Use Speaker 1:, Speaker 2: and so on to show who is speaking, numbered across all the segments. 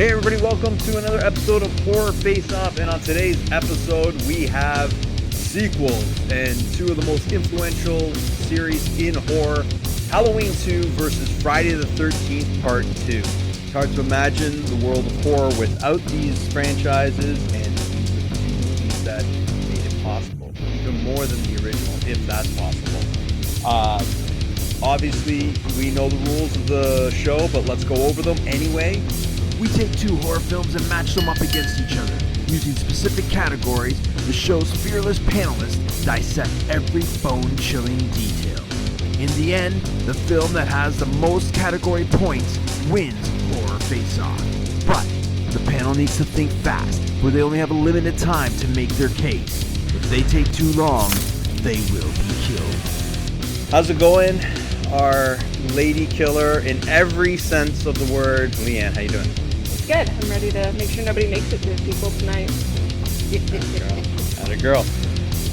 Speaker 1: Hey everybody, welcome to another episode of Horror Face Off, and on today's episode we have sequels and two of the most influential series in horror, Halloween 2 versus Friday the 13th Part 2. It's hard to imagine the world of horror without these franchises, and these are the two movies that made it possible, even more than the original, if that's possible. Obviously, we know the rules of the show, but let's go over them anyway.
Speaker 2: We take two horror films and match them up against each other. Using specific categories, the show's fearless panelists dissect every bone-chilling detail. In the end, the film that has the most category points wins Horror Face-Off. But the panel needs to think fast, where they only have a limited time to make their case. If they take too long, they will be killed.
Speaker 1: How's it going? Our lady killer in every sense of the word, Leighanne, how you doing?
Speaker 3: Good. I'm ready to make sure nobody makes it to the sequel tonight.
Speaker 1: Atta girl.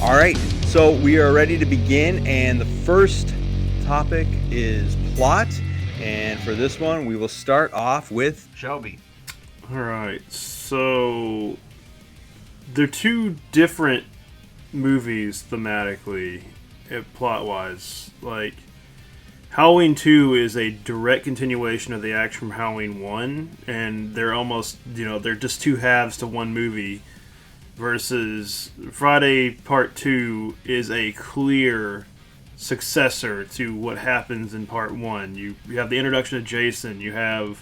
Speaker 1: All right, so we are ready to begin, and the first topic is plot. And for this one, we will start off with Shelby.
Speaker 4: All right, so they're two different movies thematically, plot-wise. Like, Halloween 2 is a direct continuation of the action from Halloween 1, and they're almost, they're just two halves to one movie, versus Friday Part 2 is a clear successor to what happens in Part 1. You have the introduction of Jason, you have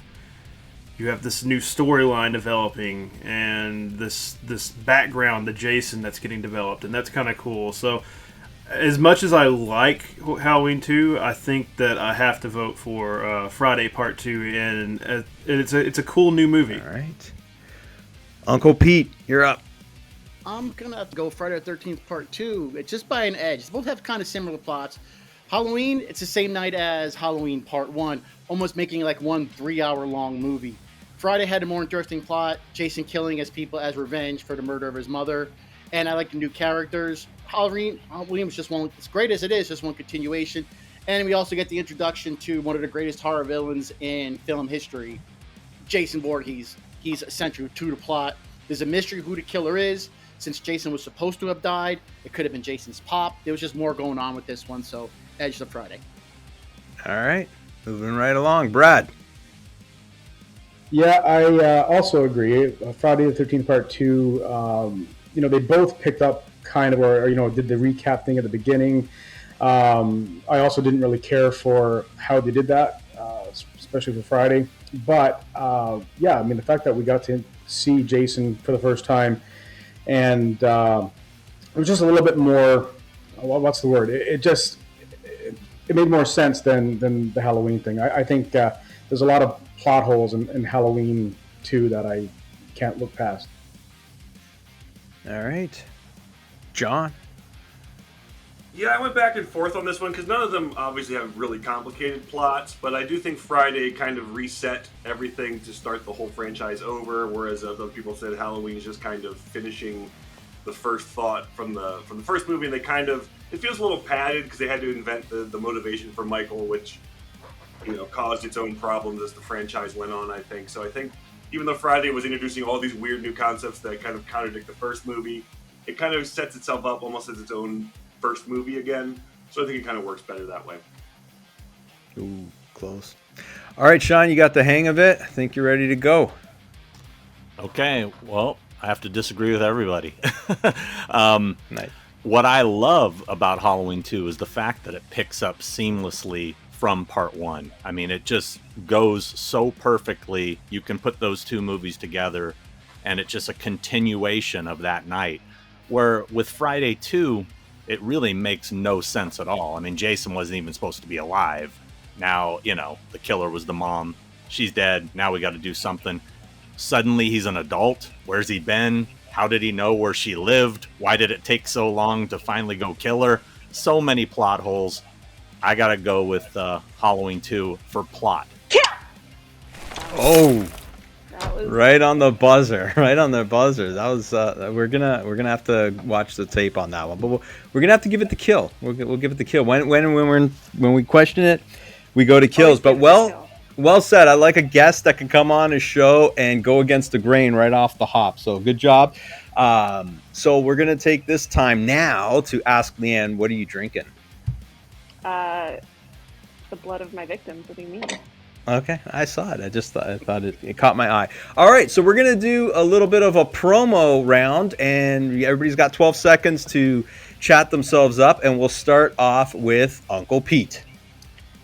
Speaker 4: this new storyline developing, and this background to Jason that's getting developed, and that's kind of cool. So as much as I like Halloween 2, I think that I have to vote for Friday Part 2, and it's a cool new movie.
Speaker 1: All right. Uncle Pete, you're up.
Speaker 5: I'm going to have to go Friday the 13th Part 2. It's just by an edge. They both have kind of similar plots. Halloween, it's the same night as Halloween Part 1, almost making like one 3-hour-long movie. Friday had a more interesting plot, Jason killing his people as revenge for the murder of his mother, and I like the new characters. Halloween was just one, as great as it is, just one continuation. And we also get the introduction to one of the greatest horror villains in film history, Jason Voorhees. He's essential to the plot. There's a mystery who the killer is. Since Jason was supposed to have died, it could have been Jason's pop. There was just more going on with this one, so edge to Friday.
Speaker 1: All right, moving right along. Brad.
Speaker 6: Yeah, I also agree. Friday the 13th Part 2, they both picked up kind of, or did the recap thing at the beginning. I also didn't really care for how they did that, especially for Friday. But the fact that we got to see Jason for the first time, and it was just a little bit more. What's the word? It made more sense than the Halloween thing. I think there's a lot of plot holes in Halloween 2 that I can't look past.
Speaker 1: All right. John?
Speaker 7: Yeah, I went back and forth on this one because none of them obviously have really complicated plots, but I do think Friday kind of reset everything to start the whole franchise over, whereas other people said Halloween is just kind of finishing the first thought from the first movie, and it feels a little padded because they had to invent the motivation for Michael, which caused its own problems as the franchise went on, I think. So I think even though Friday was introducing all these weird new concepts that kind of contradict the first movie, it kind of sets itself up almost as its own first movie again. So I think it kind of works better that way.
Speaker 1: Ooh, close. All right, Sean, you got the hang of it. I think you're ready to go.
Speaker 8: Okay, well, I have to disagree with everybody.
Speaker 1: Nice.
Speaker 8: What I love about Halloween 2 is the fact that it picks up seamlessly from Part 1. I mean, it just goes so perfectly. You can put those two movies together, and it's just a continuation of that night. Where with Friday 2, it really makes no sense at all. I mean, Jason wasn't even supposed to be alive. Now, the killer was the mom. She's dead. Now we got to do something. Suddenly he's an adult. Where's he been? How did he know where she lived? Why did it take so long to finally go kill her? So many plot holes. I got to go with Halloween 2 for plot.
Speaker 1: Oh, right on the buzzer. Right on the buzzer. That was we're gonna have to watch the tape on that one, but we're gonna have to give it the kill. We'll give it the kill when we question it. We go to kills, but Well said. I like a guest that can come on a show and go against the grain right off the hop. So good job. So we're going to take this time now to ask Leighanne, what are you drinking?
Speaker 3: The blood of my victims. What do you mean?
Speaker 1: Okay, I saw it. I thought it caught my eye. All right, so we're going to do a little bit of a promo round, and everybody's got 12 seconds to chat themselves up, and we'll start off with Uncle Pete.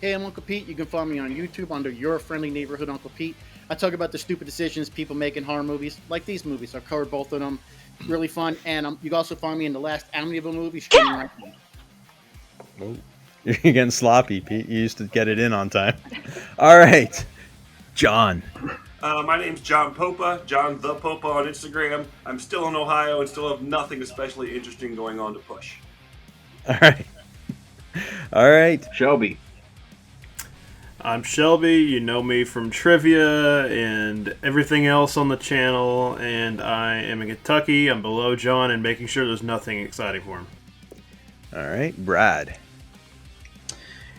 Speaker 5: Hey, I'm Uncle Pete. You can find me on YouTube under Your Friendly Neighborhood Uncle Pete. I talk about the stupid decisions people make in horror movies, like these movies. I've covered both of them. Really fun. And you can also find me in the last Amityville movie streaming right now.
Speaker 1: Oh. You're getting sloppy, Pete. You used to get it in on time. All right, John.
Speaker 7: My name's John Popa, John the Popa on Instagram. I'm still in Ohio and still have nothing especially interesting going on to push.
Speaker 1: All right. All right.
Speaker 9: Shelby.
Speaker 4: I'm Shelby. You know me from trivia and everything else on the channel. And I am in Kentucky. I'm below John and making sure there's nothing exciting for him.
Speaker 1: All right, Brad.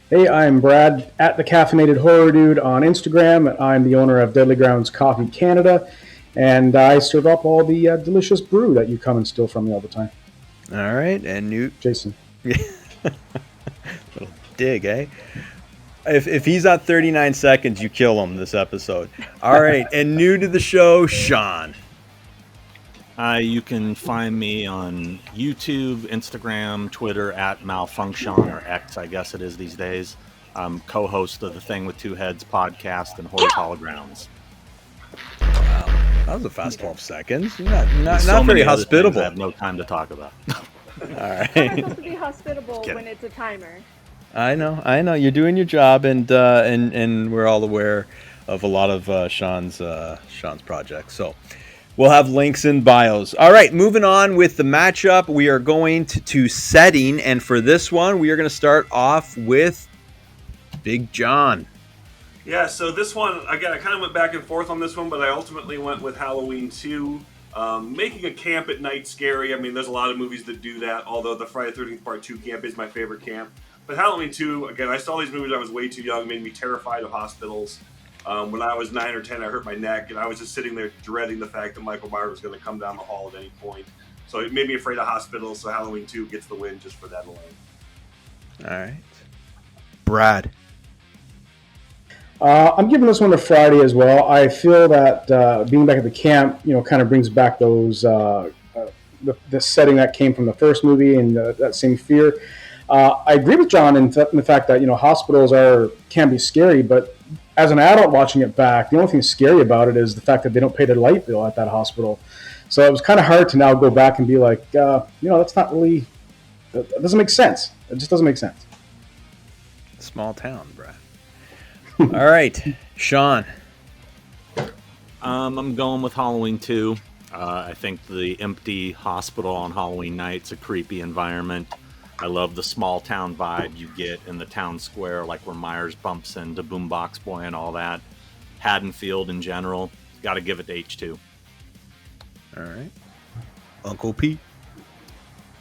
Speaker 6: Hey, I'm Brad at the Caffeinated Horror Dude on Instagram. I'm the owner of Deadly Grounds Coffee Canada, and I serve up all the delicious brew that you come and steal from me all the time.
Speaker 1: All right, and Newt.
Speaker 6: Jason.
Speaker 1: Little dig, eh? If he's at 39 seconds, you kill him this episode. All right, and new to the show, Sean.
Speaker 8: You can find me on YouTube, Instagram, Twitter at Malfunction, or X, I guess it is these days. I'm co-host of the Thing with Two Heads podcast and Horror Hologrounds.
Speaker 1: Wow, that was a fast 12 seconds. Not
Speaker 8: So
Speaker 1: very
Speaker 8: many other
Speaker 1: hospitable.
Speaker 8: things I have no time to talk about.
Speaker 1: All
Speaker 3: How am I
Speaker 1: right.
Speaker 3: supposed to be hospitable
Speaker 8: Kidding.
Speaker 3: when it's a timer?
Speaker 1: I know. You're doing your job, and we're all aware of a lot of Sean's projects. So we'll have links in bios. All right, moving on with the matchup. We are going to setting, and for this one, we are going to start off with Big John.
Speaker 7: Yeah, so this one, again, I kind of went back and forth on this one, but I ultimately went with Halloween 2. Making a camp at night scary. I mean, there's a lot of movies that do that, although the Friday the 13th Part 2 camp is my favorite camp. But Halloween 2, again, I saw these movies when I was way too young, made me terrified of hospitals. When I was 9 or 10, I hurt my neck, and I was just sitting there dreading the fact that Michael Myers was going to come down the hall at any point. So it made me afraid of hospitals, so Halloween 2 gets the win just for that alone.
Speaker 1: All right. Brad.
Speaker 6: I'm giving this one to Friday as well. I feel that being back at the camp, kind of brings back those the setting that came from the first movie and that same fear. I agree with John in the fact that hospitals can be scary, but as an adult watching it back, the only thing scary about it is the fact that they don't pay their light bill at that hospital. So it was kind of hard to now go back and be like, that's not really, that doesn't make sense. It just doesn't make sense.
Speaker 1: Small town, Brad. All right, Sean.
Speaker 8: I'm going with Halloween 2. I think the empty hospital on Halloween night's a creepy environment. I love the small town vibe you get in the town square, like where Myers bumps into Boombox Boy and all that. Haddonfield in general. Got to give it to H2.
Speaker 1: All right. Uncle Pete.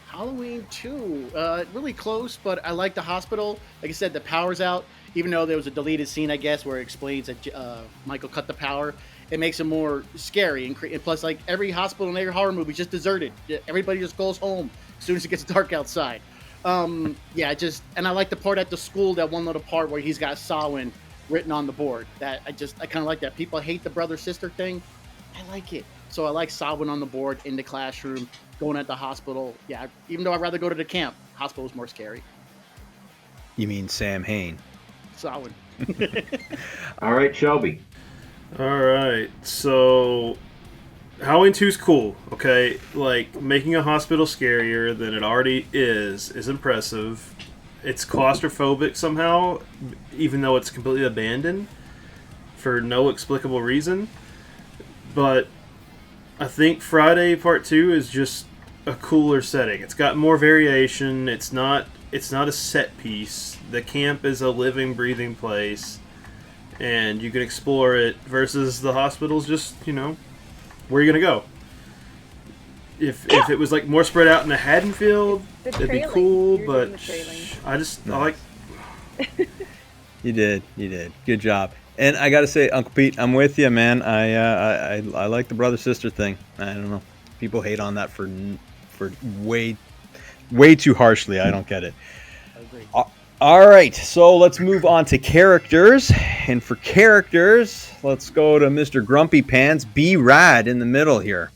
Speaker 5: Halloween 2, really close, but I like the hospital. Like I said, the power's out. Even though there was a deleted scene, I guess, where it explains that Michael cut the power, it makes it more scary. And plus, like, every hospital in every horror movie is just deserted. Everybody just goes home as soon as it gets dark outside. And I like the part at the school, that one little part where he's got Samhain written on the board. That I kind of like that. People hate the brother-sister thing. I like it. So I like Samhain on the board, in the classroom, going at the hospital. Yeah, even though I'd rather go to the camp, hospital's more scary.
Speaker 1: You mean Sam Hain?
Speaker 5: Samhain.
Speaker 9: All right, Shelby.
Speaker 4: All right, so Halloween 2 is cool, okay? Like, making a hospital scarier than it already is impressive. It's claustrophobic somehow, even though it's completely abandoned for no explicable reason. But I think Friday Part 2 is just a cooler setting. It's got more variation. It's not a set piece. The camp is a living, breathing place, and you can explore it versus the hospital's just, where are you going to go? If it was like more spread out in the Haddonfield, it'd be cool, but I like...
Speaker 1: You did. Good job. And I gotta say, Uncle Pete, I'm with you, man. I like the brother sister thing. I don't know. People hate on that for way too harshly. I don't get it.
Speaker 5: I agree.
Speaker 1: All right, so let's move on to characters. And for characters, let's go to Mr. Grumpy Pants, B-Rad in the middle here.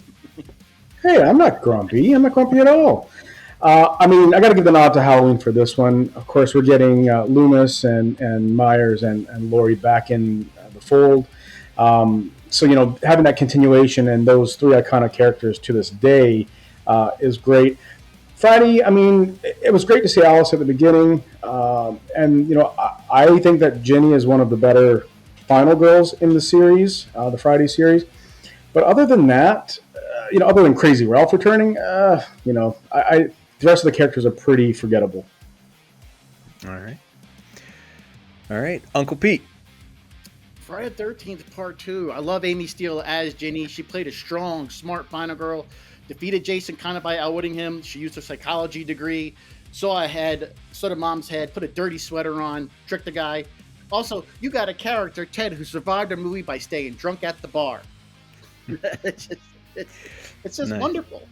Speaker 6: Hey, I'm not grumpy. I'm not grumpy at all. I mean, I got to give the nod to Halloween for this one. Of course, we're getting Loomis and Myers and Laurie back in the fold. So, you know, having that continuation and those three iconic characters to this day is great. Friday, I mean, it was great to see Alice at the beginning. And, you know, I think that Jenny is one of the better final girls in the series, the Friday series. But other than that, you know, other than Crazy Ralph returning, you know, the rest of the characters are pretty forgettable.
Speaker 1: All right, Uncle Pete.
Speaker 5: Friday the 13th Part 2. I love Amy Steele as Jenny. She played a strong, smart final girl. Defeated Jason kind of by outwitting him. She used her psychology degree. Saw a head, saw the mom's head, put a dirty sweater on, tricked the guy. Also, you got a character, Ted, who survived a movie by staying drunk at the bar. It's just
Speaker 1: Nice.
Speaker 5: Wonderful.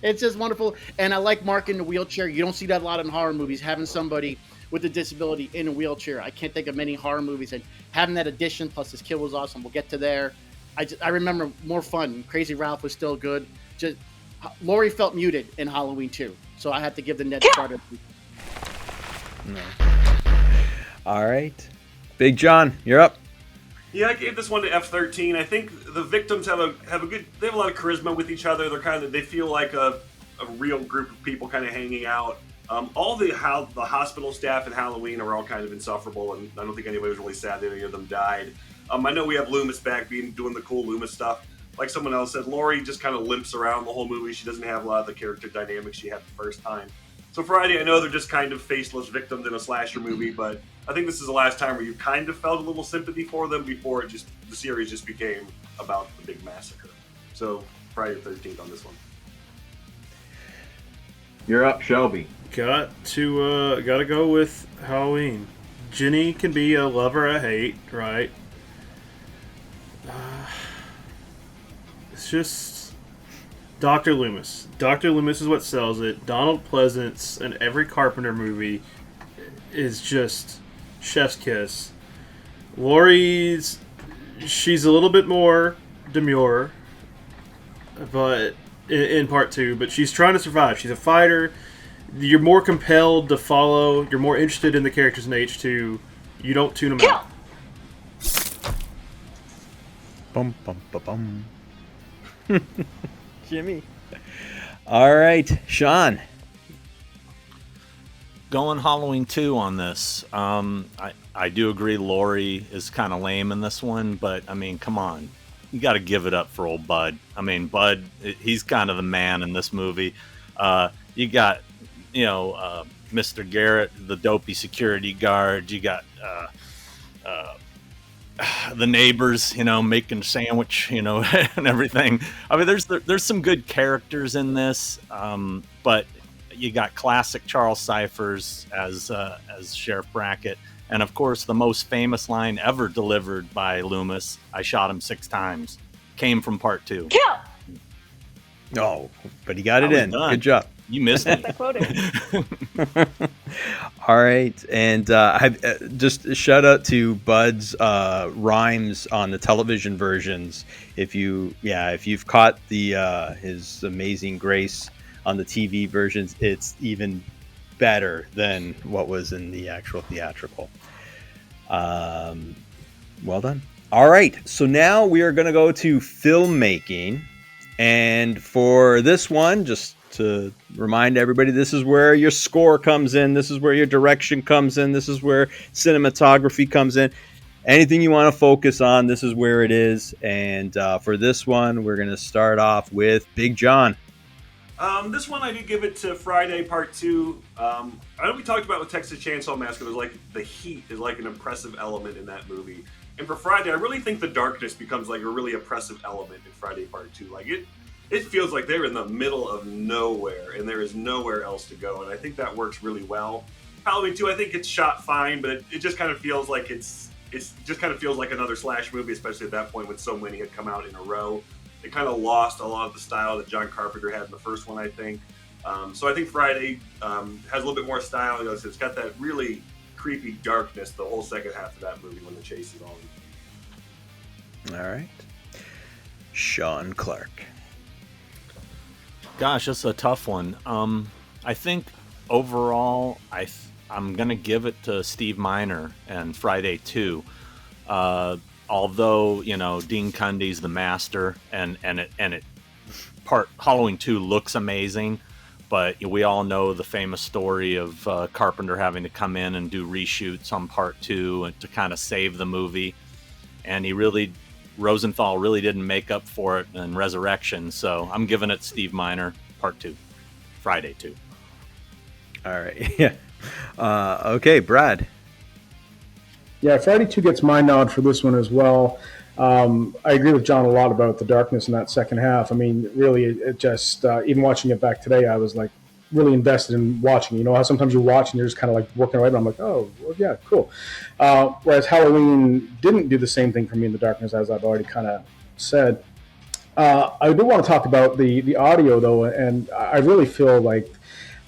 Speaker 5: It's just wonderful. And I like Mark in the wheelchair. You don't see that a lot in horror movies, having somebody with a disability in a wheelchair. I can't think of many horror movies. And having that addition, plus his kill was awesome. We'll get to there. I remember more fun. Crazy Ralph was still good. Just Laurie felt muted in Halloween 2. So I had to give the Ned starter.
Speaker 1: No. All right. Big John, you're up.
Speaker 7: Yeah, I gave this one to F13. I think the victims have a good. They have a lot of charisma with each other. They feel like a real group of people kind of hanging out. All the hospital staff in Halloween are all kind of insufferable, and I don't think anybody was really sad that any of them died. I know we have Loomis back doing the cool Loomis stuff. Like someone else said, Laurie just kind of limps around the whole movie. She doesn't have a lot of the character dynamics she had the first time. So Friday, I know they're just kind of faceless victims in a slasher movie, but I think this is the last time where you kind of felt a little sympathy for them before the series just became about the big massacre. So Friday the 13th on this one.
Speaker 9: You're up, Shelby.
Speaker 4: Gotta go with Halloween. Jenny can be a love or a hate, right? It's just Dr. Loomis. Dr. Loomis is what sells it. Donald Pleasance in every Carpenter movie is just chef's kiss. She's a little bit more demure, but in part 2, but she's trying to survive. She's a fighter. You're more compelled to follow. You're more interested in the characters in H2. You don't tune them out.
Speaker 1: Bum, bum, ba, bum. Jimmy. All right, Sean.
Speaker 8: Going Halloween 2 on this. I do agree Laurie is kind of lame in this one, but, I mean, come on. You got to give it up for old Bud. I mean, Bud, he's kind of the man in this movie. You got, Mr. Garrett, the dopey security guard. You got the neighbors, making a sandwich, and everything. I mean, there's some good characters in this, but you got classic Charles Cyphers as Sheriff Brackett, and of course the most famous line ever delivered by Loomis, "I shot him 6 times," came from part 2.
Speaker 3: Kill!
Speaker 1: No, but he got it in.
Speaker 8: Done.
Speaker 1: Good job.
Speaker 8: You missed me.
Speaker 3: I quoted.
Speaker 1: All right, and just a shout out to Bud's rhymes on the television versions. If you've caught his Amazing Grace on the TV versions, it's even better than what was in the actual theatrical. Well done. All right, so now we are going to go to filmmaking, and for this one, just to remind everybody, this is where your score comes in. This is where your direction comes in. This is where cinematography comes in. Anything you want to focus on, this is where it is. And for this one, we're going to start off with Big John.
Speaker 7: This one I did give it to Friday Part 2. I know we talked about with Texas Chainsaw Massacre, there's like the heat is like an oppressive element in that movie. And for Friday, I really think the darkness becomes like a really oppressive element in Friday Part 2. Like it feels like they're in the middle of nowhere and there is nowhere else to go. And I think that works really well. Halloween 2, I think it's shot fine, but it just kind of feels like it's it just kind of feels like another slash movie, especially at that point when so many had come out in a row. It kind of lost a lot of the style that John Carpenter had in the first one, I think. So I think Friday has a little bit more style. You know, it's got that really creepy darkness the whole second half of that movie when the chase is on.
Speaker 1: All right. Sean Clark.
Speaker 8: Gosh, that's a tough one. I think overall, I'm gonna give it to Steve Miner and Friday 2. Although Dean Cundy's the master, and Halloween 2 looks amazing, but we all know the famous story of Carpenter having to come in and do reshoots on Part 2 and to kind of save the movie, and Rosenthal really didn't make up for it in Resurrection, so I'm giving it Steve Miner, Part 2, Friday 2.
Speaker 1: All right. Yeah. Okay, Brad.
Speaker 6: Yeah, Friday 2 gets my nod for this one as well. I agree with John a lot about the darkness in that second half. I mean, really, it just, even watching it back today, I was like really invested in watching. You know how sometimes you watch and you're just kind of like working away, but I'm like, oh, well, yeah, cool. Whereas Halloween didn't do the same thing for me in the darkness, as I've already kind of said. I do want to talk about the audio, though, and I really feel like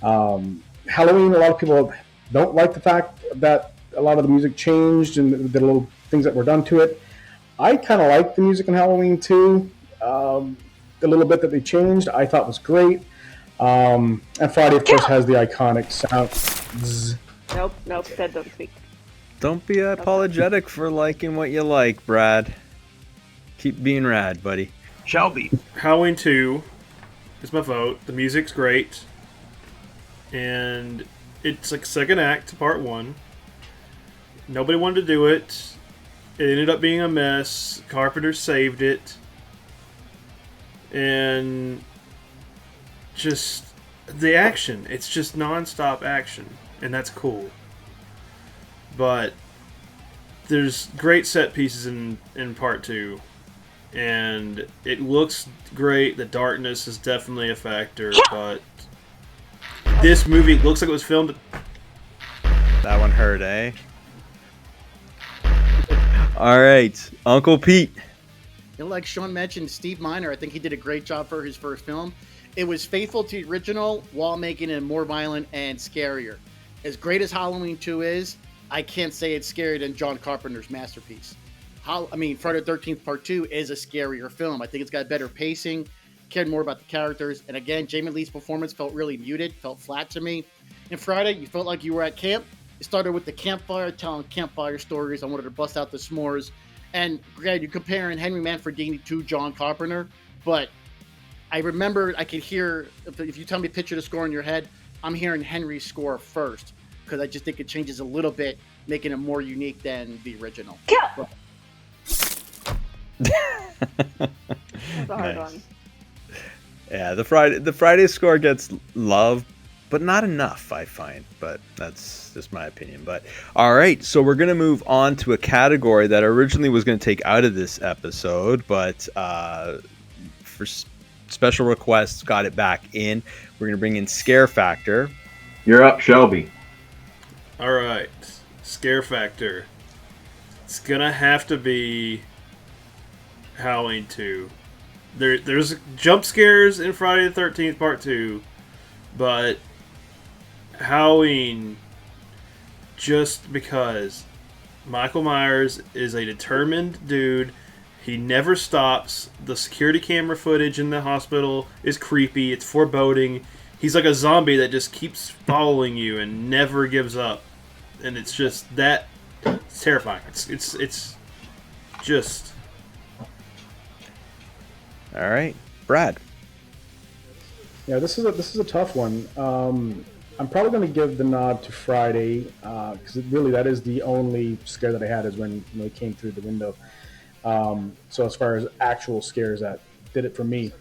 Speaker 6: Halloween, a lot of people don't like the fact that a lot of the music changed and the little things that were done to it. I kind of like the music in Halloween too. The little bit that they changed, I thought was great. And Friday, of course, has the iconic sound. Zzz.
Speaker 3: Nope. Dead don't speak.
Speaker 1: Don't be apologetic for liking what you like, Brad. Keep being rad, buddy.
Speaker 2: Shelby.
Speaker 4: Halloween 2 is my vote. The music's great. And it's like second act to Part 1. Nobody wanted to do it. It ended up being a mess. Carpenter saved it. And just the action. It's just non-stop action. And that's cool. But there's great set pieces in Part 2. And it looks great. The darkness is definitely a factor. But this movie looks like it was filmed.
Speaker 1: That one hurt, eh? All right, Uncle Pete.
Speaker 5: Like Sean mentioned, Steve Miner, I think he did a great job for his first film. It was faithful to the original while making it more violent and scarier. As great as Halloween 2 is, I can't say it's scarier than John Carpenter's masterpiece. Friday the 13th Part 2 is a scarier film. I think it's got better pacing, cared more about the characters, and again, Jamie Lee's performance felt really muted, felt flat to me. And Friday, you felt like you were at camp. It started with the campfire, telling campfire stories. I wanted to bust out the s'mores. And granted, you're comparing Henry Manfredini to John Carpenter, but I remember I could hear, if you tell me picture the score in your head, I'm hearing Henry's score first, because I just think it changes a little bit, making it more unique than the original.
Speaker 3: That's a hard one.
Speaker 1: Yeah, the Friday score gets love, but not enough, I find. But that's just my opinion. But all right, so we're gonna move on to a category that I originally was gonna take out of this episode, but for special requests, got it back in. We're gonna bring in Scare Factor.
Speaker 9: You're up, Shelby.
Speaker 4: All right, Scare Factor. It's gonna have to be Halloween 2. There's jump scares in Friday the 13th Part 2, but Halloween, just because Michael Myers is a determined dude. He never stops. The security camera footage in the hospital is creepy. It's foreboding. He's like a zombie that just keeps following you and never gives up. And it's just that. It's terrifying. It's just.
Speaker 1: All right, Brad.
Speaker 6: Yeah, this is a tough one. I'm probably going to give the nod to Friday because really that is the only scare that I had is when it came through the window. So as far as actual scares, that did it for me.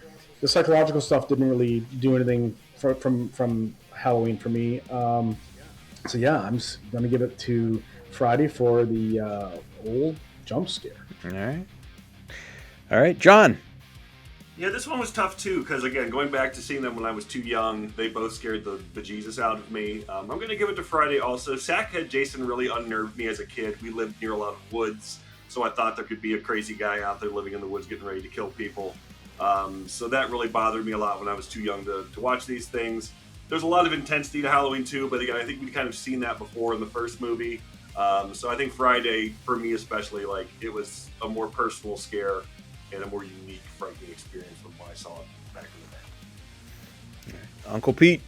Speaker 6: The psychological stuff didn't really do anything from Halloween for me. So yeah, I'm just going to give it to Friday for the old jump scare.
Speaker 1: All right, John.
Speaker 7: Yeah, this one was tough too, because again, going back to seeing them when I was too young, they both scared the bejesus out of me. I'm going to give it to Friday also. Sackhead Jason really unnerved me as a kid. We lived near a lot of woods, so I thought there could be a crazy guy out there living in the woods getting ready to kill people. So that really bothered me a lot when I was too young to watch these things. There's a lot of intensity to Halloween 2, but again, I think we'd kind of seen that before in the first movie. So I think Friday, for me especially, like, it was a more personal scare and a more unique, frightening experience from when I saw it back in the day.
Speaker 1: Uncle Pete.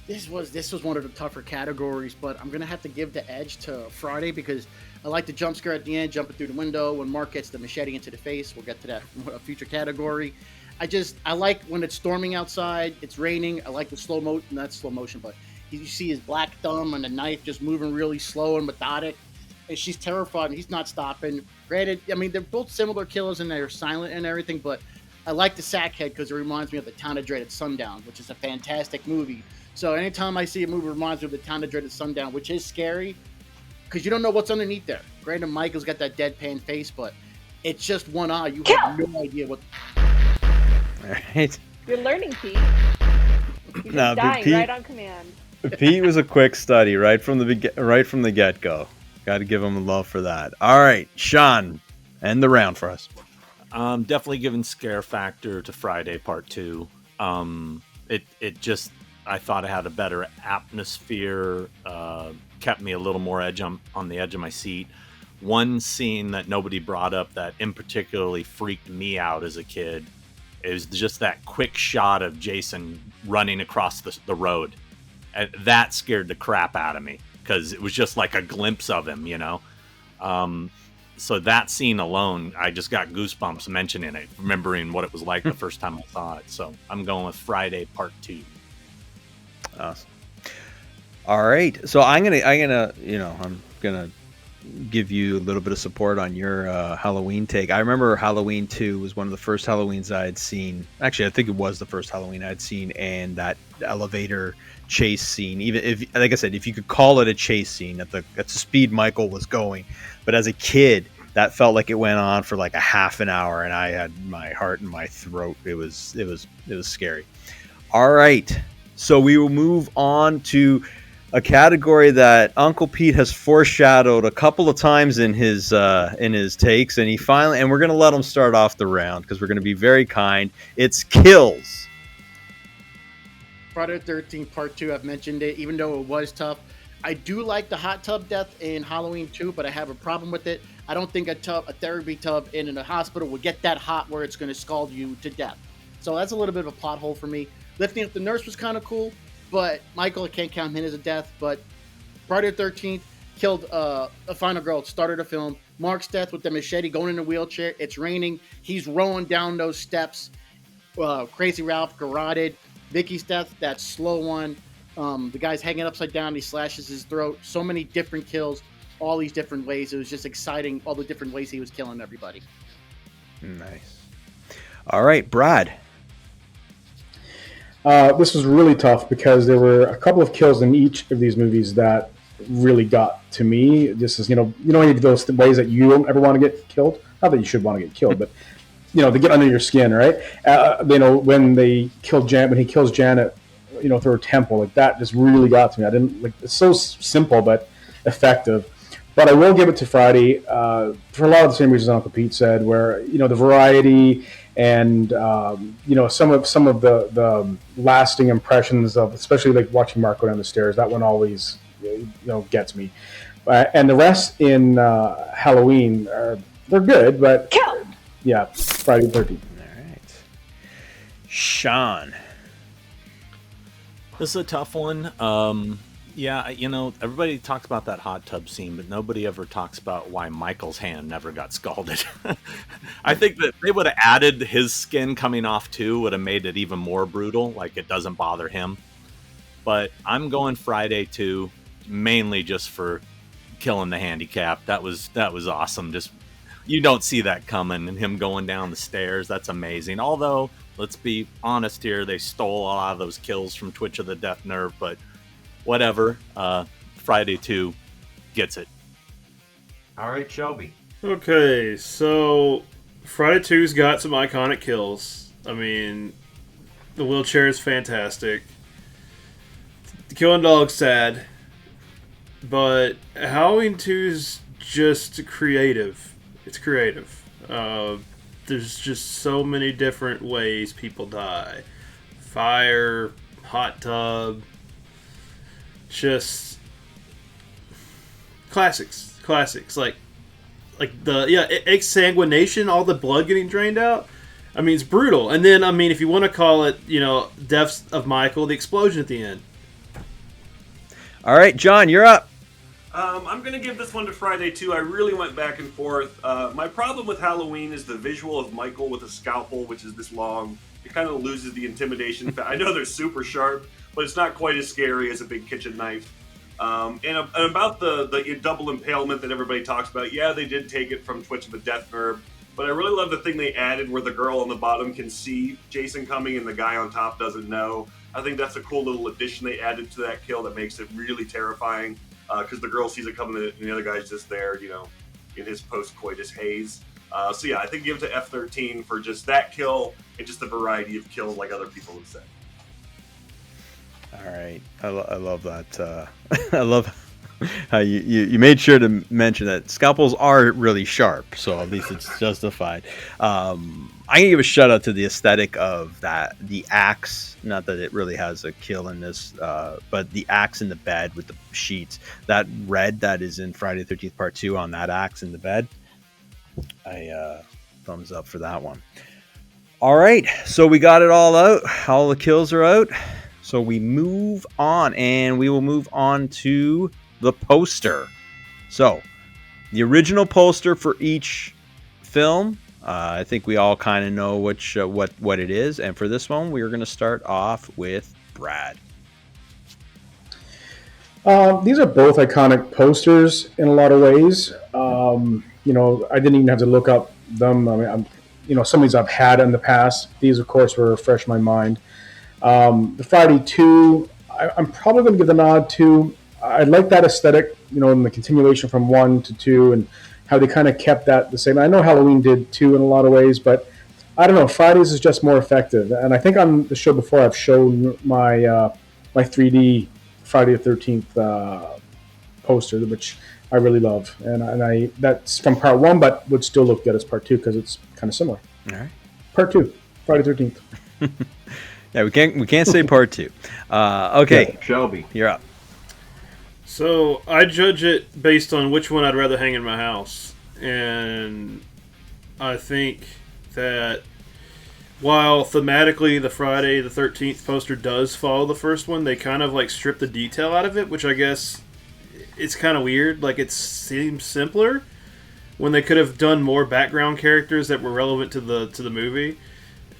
Speaker 5: This was one of the tougher categories, but I'm gonna have to give the edge to Friday because I like the jump scare at the end, jumping through the window when Mark gets the machete into the face. We'll get to that in a future category. I like when it's storming outside, it's raining. I like the not slow motion, but you see his black thumb and the knife just moving really slow and methodic. And she's terrified and he's not stopping. Granted, I mean, they're both similar killers and they're silent and everything, but I like the Sackhead because it reminds me of The Town of Dread at Sundown, which is a fantastic movie. So anytime I see a movie, it reminds me of The Town of Dread at Sundown, which is scary because you don't know what's underneath there. Granted, Michael's got that deadpan face, but it's just one eye. You have no idea what.
Speaker 1: All right.
Speaker 3: You're learning, Pete. You're
Speaker 1: No,
Speaker 3: just
Speaker 1: but
Speaker 3: dying
Speaker 1: Pete-
Speaker 3: right on command.
Speaker 1: Pete was a quick study right from the get-go. Got to give him love for that. All right, Sean, end the round for us.
Speaker 8: Definitely giving scare factor to Friday Part 2. It just, I thought it had a better atmosphere, kept me a little more on the edge of my seat. One scene that nobody brought up that in particularly freaked me out as a kid is just that quick shot of Jason running across the road. And that scared the crap out of me because it was just like a glimpse of him, you know? So that scene alone, I just got goosebumps mentioning it, remembering what it was like the first time I saw it. So I'm going with Friday Part 2.
Speaker 1: Awesome. All right, so I'm gonna give you a little bit of support on your Halloween take. I remember Halloween 2 was one of the first Halloweens I had seen. Actually, I think it was the first Halloween I'd seen, and that elevator chase scene, even if, like I said, if you could call it a chase scene at the speed Michael was going, but as a kid, that felt like it went on for like a half an hour, and I had my heart in my throat. It was scary. All right, so we will move on to a category that Uncle Pete has foreshadowed a couple of times in his takes, and we're going to let him start off the round because we're going to be very kind. It's kills.
Speaker 5: Friday the 13th Part 2, I've mentioned it, even though it was tough. I do like the hot tub death in Halloween 2, but I have a problem with it. I don't think a therapy tub in a hospital would get that hot where it's going to scald you to death. So that's a little bit of a plot hole for me. Lifting up the nurse was kind of cool, but Michael, I can't count him as a death. But Friday the 13th killed a final girl, started a film. Mark's death with the machete going in a wheelchair. It's raining. He's rolling down those steps. Crazy Ralph garroted. Vicky's death, that slow one. The guy's hanging upside down. He slashes his throat. So many different kills, all these different ways. It was just exciting, all the different ways he was killing everybody.
Speaker 1: Nice. All right, Brad.
Speaker 6: This was really tough because there were a couple of kills in each of these movies that really got to me. This is, any of those ways that you don't ever want to get killed. Not that you should want to get killed, but to get under your skin, right? When he kills Janet, through her temple, like that just really got to me. I didn't like. It's so simple but effective. But I will give it to Friday for a lot of the same reasons Uncle Pete said, where the variety and some of the lasting impressions of, especially like watching Mark go down the stairs. That one always gets me. And the rest in Halloween they're good, but yeah, Friday the 13th.
Speaker 1: All right, Sean.
Speaker 8: This is a tough one. Yeah, everybody talks about that hot tub scene, but nobody ever talks about why Michael's hand never got scalded. I think that they would have added his skin coming off too, would have made it even more brutal, like it doesn't bother him. But I'm going Friday too, mainly just for killing the handicap. That was awesome. Just, you don't see that coming, and him going down the stairs, that's amazing. Although, let's be honest here, they stole a lot of those kills from Twitch of the Death Nerve, but whatever. Friday 2 gets it.
Speaker 9: All right, Shelby.
Speaker 4: Okay, so Friday 2's got some iconic kills. I mean, the wheelchair is fantastic. The killing dog's sad. But Halloween 2's just creative. It's creative. There's just so many different ways people die. Fire, hot tub, just classics. Like the exsanguination, all the blood getting drained out. I mean, it's brutal. And then, I mean, if you want to call it, deaths of Michael, the explosion at the end.
Speaker 1: All right, John, you're up.
Speaker 7: I'm going to give this one to Friday 2. I really went back and forth. My problem with Halloween is the visual of Michael with a scalpel, which is this long. It kind of loses the intimidation. I know they're super sharp, but it's not quite as scary as a big kitchen knife. And about the double impalement that everybody talks about, yeah, they did take it from Twitch of the Death Nerve, but I really love the thing they added where the girl on the bottom can see Jason coming and the guy on top doesn't know. I think that's a cool little addition they added to that kill that makes it really terrifying. Because the girl sees it coming and the other guy's just there, in his post-coitus haze. So yeah, I think give it to F-13 for just that kill and just the variety of kills like other people have said.
Speaker 1: All right. I love that. I love how you made sure to mention that scalpels are really sharp, so at least it's justified. I'm going to give a shout out to the aesthetic of the axe. Not that it really has a kill in this, but the axe in the bed with the sheets. That red that is in Friday the 13th Part 2 on that axe in the bed. I thumbs up for that one. All right, so we got it all out. All the kills are out. So we move on, and we will move on to the poster. So the original poster for each film. I think we all kind of know what it is, and for this one, we are going to start off with Brad.
Speaker 6: These are both iconic posters in a lot of ways. I didn't even have to look up them. I mean, some of these I've had in the past. These, of course, were fresh in my mind. The Friday 2, I'm probably going to give the nod to. I like that aesthetic, in the continuation from 1 to 2, and how they kind of kept that the same. I know Halloween did too in a lot of ways, but I don't know. Fridays is just more effective. And I think on the show before I've shown my my 3D Friday the 13th poster, which I really love. And I that's from Part 1, but would still look good as Part 2 because it's kind of similar.
Speaker 1: All right.
Speaker 6: Part 2, Friday the 13th.
Speaker 1: Yeah, we can't say Part 2. Okay,
Speaker 9: Yeah, Shelby,
Speaker 1: you're up.
Speaker 4: So I judge it based on which one I'd rather hang in my house, and I think that while thematically the Friday the 13th poster does follow the first one, they kind of strip the detail out of it, which I guess it's kind of weird. It seems simpler when they could have done more background characters that were relevant to the movie.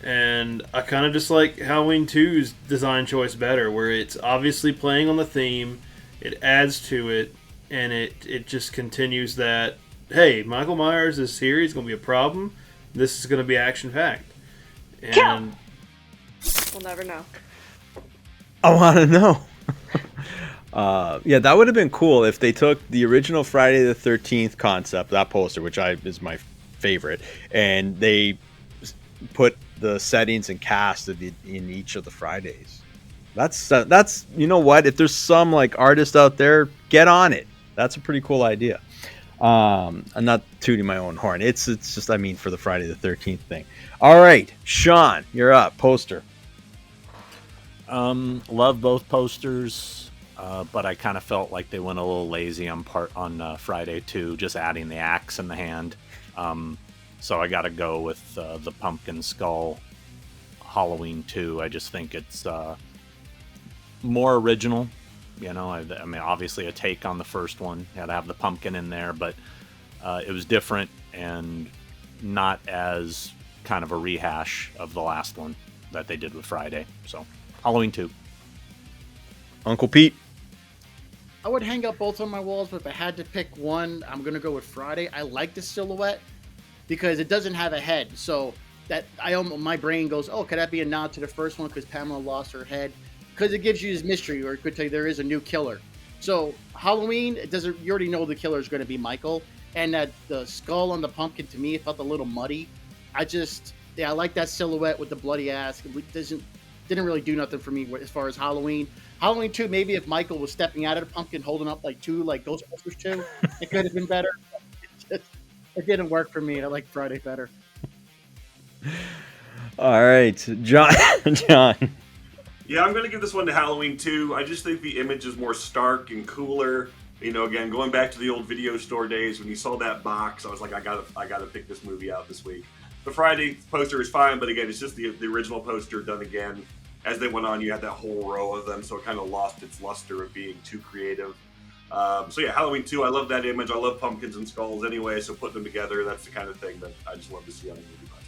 Speaker 4: And I kind of just like Halloween 2's design choice better, where it's obviously playing on the theme. It adds to it, and it just continues that, hey, Michael Myers is here, he's going to be a problem, this is going to be action-packed. And
Speaker 3: We'll never know.
Speaker 1: I want to know. Yeah, that would have been cool if they took the original Friday the 13th concept, that poster, which is my favorite, and they put the settings and cast in each of the Fridays. That's you know what? If there's some artist out there, get on it. That's a pretty cool idea. I'm not tooting my own horn. It's just for the Friday the 13th thing. All right, Sean, you're up. Poster.
Speaker 8: Love both posters, but I kind of felt like they went a little lazy on Friday 2, just adding the axe in the hand. So I got to go with the pumpkin skull Halloween 2. I just think it's more original. I mean, obviously a take on the first one. Had to have the pumpkin in there, but it was different and not as kind of a rehash of the last one that they did with Friday. So Halloween 2.
Speaker 1: Uncle Pete.
Speaker 5: I would hang up both on my walls, but if I had to pick one, I'm going to go with Friday. I like the silhouette because it doesn't have a head. So that my brain goes, oh, could that be a nod to the first one because Pamela lost her head? Because it gives you this mystery, or it could tell you there is a new killer. So Halloween, you already know the killer is going to be Michael. And that the skull on the pumpkin, to me, it felt a little muddy. I like that silhouette with the bloody ass. It didn't really do nothing for me as far as Halloween. Halloween 2, maybe if Michael was stepping out of the pumpkin holding up like Ghostbusters 2, it could have been better. It didn't work for me. I like Friday better.
Speaker 1: All right, John. John.
Speaker 7: Yeah, I'm going to give this one to Halloween 2. I just think the image is more stark and cooler. You know, again, going back to the old video store days, when you saw that box, I was like, I gotta pick this movie out this week. The Friday poster is fine, but again, it's just the original poster done again. As they went on, you had that whole row of them, so it kind of lost its luster of being too creative. So yeah, Halloween 2, I love that image. I love pumpkins and skulls anyway, so putting them together, that's the kind of thing that I just love to see on a movie box.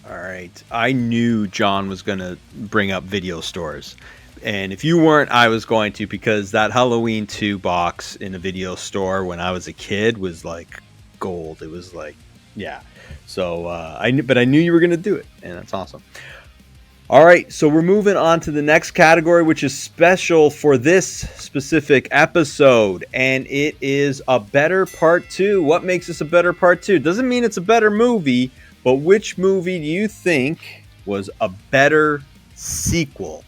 Speaker 1: All right. I knew John was going to bring up video stores. And if you weren't, I was going to, because that Halloween 2 box in a video store when I was a kid was like gold. It was like, yeah. So I knew you were going to do it, and that's awesome. All right, so we're moving on to the next category, which is special for this specific episode, and it is a better part 2. What makes this a better part 2? Doesn't mean it's a better movie, but which movie do you think was a better sequel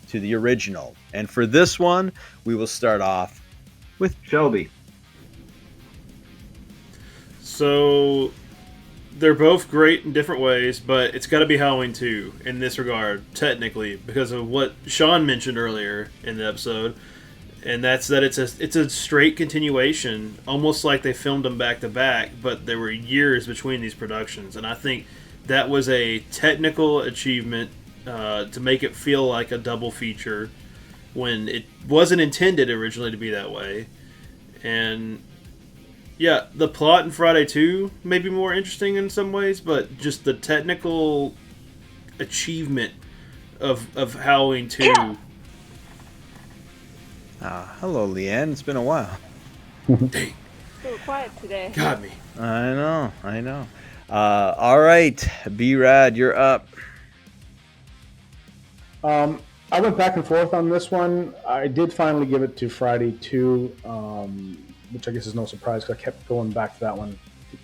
Speaker 1: to the original? And for this one, we will start off with
Speaker 9: Shelby.
Speaker 4: So they're both great in different ways, but it's got to be Halloween 2 in this regard, technically, because of what Sean mentioned earlier in the episode, and that's that it's a straight continuation, almost like they filmed them back to back, but there were years between these productions, and I think that was a technical achievement to make it feel like a double feature when it wasn't intended originally to be that way. And yeah, the plot in Friday 2 may be more interesting in some ways, but just the technical achievement of Halloween 2.
Speaker 3: Yeah.
Speaker 1: hello, Leighanne. It's been a while.
Speaker 4: Dang,
Speaker 3: So quiet today.
Speaker 4: got me.
Speaker 1: I know. All right, B-Rad, you're up.
Speaker 6: I went back and forth on this one. I did finally give it to Friday 2, which I guess is no surprise because I kept going back to that one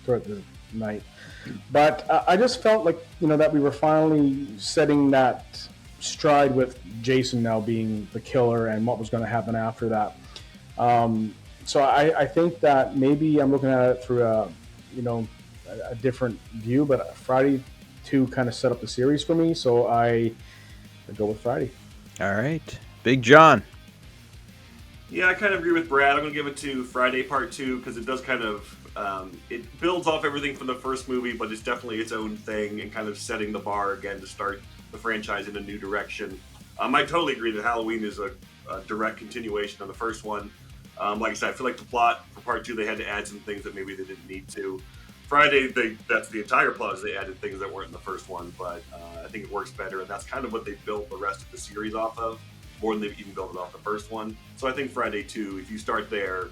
Speaker 6: throughout the night. But I just felt like, that we were finally setting that stride with Jason now being the killer and what was going to happen after that. So I think that maybe I'm looking at it through a different view, but Friday 2 kind of set up the series for me, so I go with Friday.
Speaker 1: All right, Big John.
Speaker 7: Yeah, I kind of agree with Brad. I'm going to give it to Friday Part 2 because it does kind of, it builds off everything from the first movie, but it's definitely its own thing and kind of setting the bar again to start the franchise in a new direction. I totally agree that Halloween is a direct continuation of the first one. Like I said, I feel like the plot for Part 2, they had to add some things that maybe they didn't need to. Friday, that's the entire plot, is they added things that weren't in the first one, but I think it works better, and that's kind of what they built the rest of the series off of, more than they've even built it off the first one. So I think Friday 2, if you start there